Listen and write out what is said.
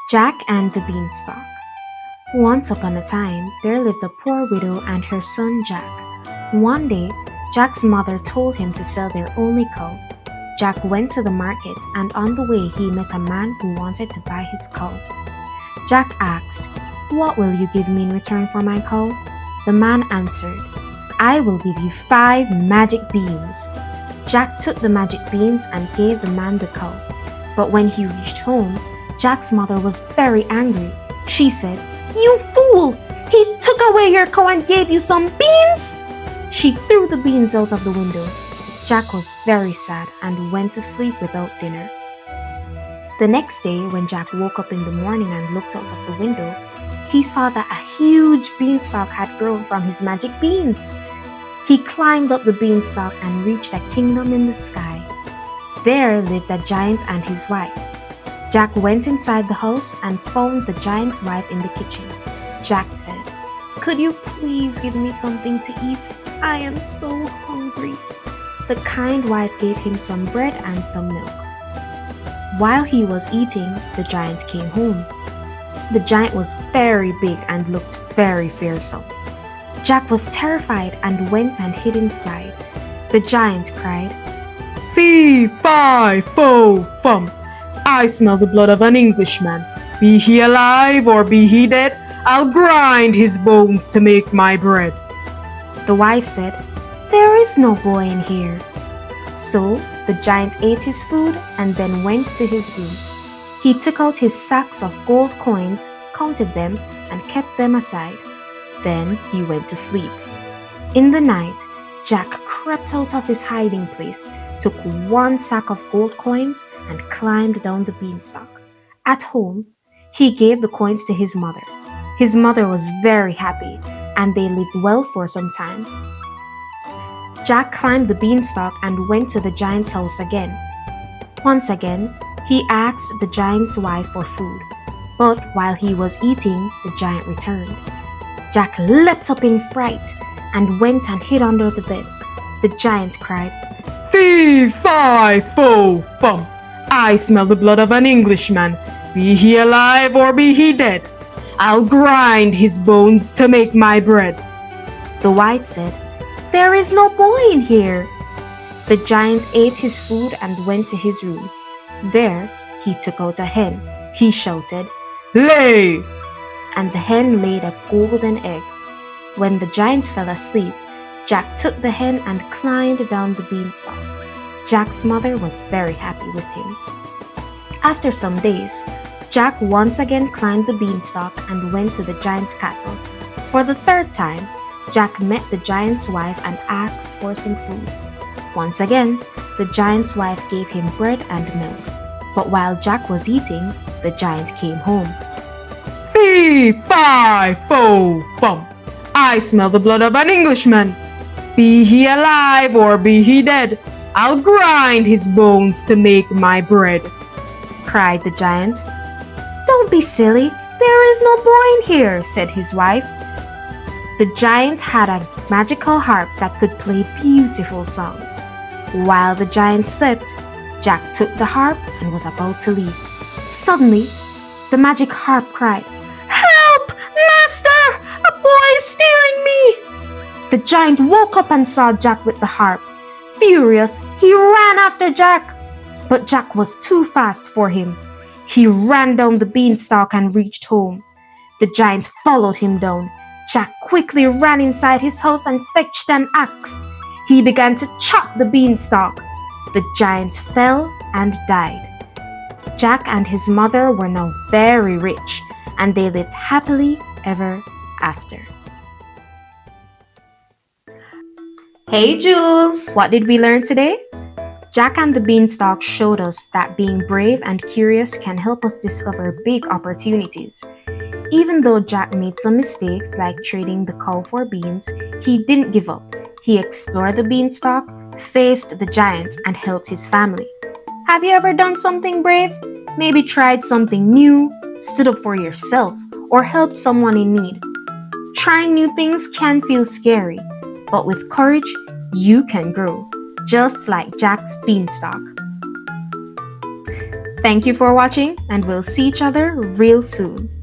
Jack and the Beanstalk. Once upon a time, there lived a poor widow and her son Jack. One day, Jack's mother told him to sell their only cow. Jack went to the market and on the way he met a man who wanted to buy his cow. Jack asked, "What will you give me in return for my cow?" The man answered, "I will give you 5 magic beans." Jack took the magic beans and gave the man the cow. But when he reached home, Jack's mother was very angry. She said, "You fool! He took away your cow and gave you some beans!" She threw the beans out of the window. Jack was very sad and went to sleep without dinner. The next day, when Jack woke up in the morning and looked out of the window, he saw that a huge beanstalk had grown from his magic beans. He climbed up the beanstalk and reached a kingdom in the sky. There lived a giant and his wife. Jack went inside the house and found the giant's wife in the kitchen. Jack said, "Could you please give me something to eat? I am so hungry." The kind wife gave him some bread and some milk. While he was eating, the giant came home. The giant was very big and looked very fearsome. Jack was terrified and went and hid inside. The giant cried, "Fee, fi, fo, fum. I smell the blood of an Englishman. Be he alive or be he dead, I'll grind his bones to make my bread." The wife said, "There is no boy in here." So the giant ate his food and then went to his room. He took out his sacks of gold coins, counted them, and kept them aside. Then he went to sleep. In the night, Jack crept out of his hiding place, took 1 sack of gold coins, and climbed down the beanstalk. At home, he gave the coins to his mother. His mother was very happy, and they lived well for some time. Jack climbed the beanstalk and went to the giant's house again. Once again, he asked the giant's wife for food, but while he was eating, the giant returned. Jack leapt up in fright and went and hid under the bed. The giant cried, "Fee, fi, fo, fum. I smell the blood of an Englishman. Be he alive or be he dead, I'll grind his bones to make my bread." The wife said, "There is no boy in here." The giant ate his food and went to his room. There, he took out a hen. He shouted, "Lay!" and the hen laid a golden egg. When the giant fell asleep, Jack took the hen and climbed down the beanstalk. Jack's mother was very happy with him. After some days, Jack once again climbed the beanstalk and went to the giant's castle. For the 3rd time, Jack met the giant's wife and asked for some food. Once again, the giant's wife gave him bread and milk. But while Jack was eating, the giant came home. "Fee, fi, fo, fum. I smell the blood of an Englishman. Be he alive or be he dead, I'll grind his bones to make my bread," cried the giant. "Don't be silly, there is no boy in here," said his wife. The giant had a magical harp that could play beautiful songs. While the giant slept, Jack took the harp and was about to leave. Suddenly, the magic harp cried, "Help, master! A boy is stealing me!" The giant woke up and saw Jack with the harp. Furious, he ran after Jack. But Jack was too fast for him. He ran down the beanstalk and reached home. The giant followed him down. Jack quickly ran inside his house and fetched an axe. He began to chop the beanstalk. The giant fell and died. Jack and his mother were now very rich, and they lived happily ever after. Hey Jules! What did we learn today? Jack and the Beanstalk showed us that being brave and curious can help us discover big opportunities. Even though Jack made some mistakes like trading the cow for beans, he didn't give up. He explored the beanstalk, faced the giant, and helped his family. Have you ever done something brave? Maybe tried something new, stood up for yourself, or helped someone in need. Trying new things can feel scary, but with courage, you can grow, just like Jack's beanstalk. Thank you for watching, and we'll see each other real soon.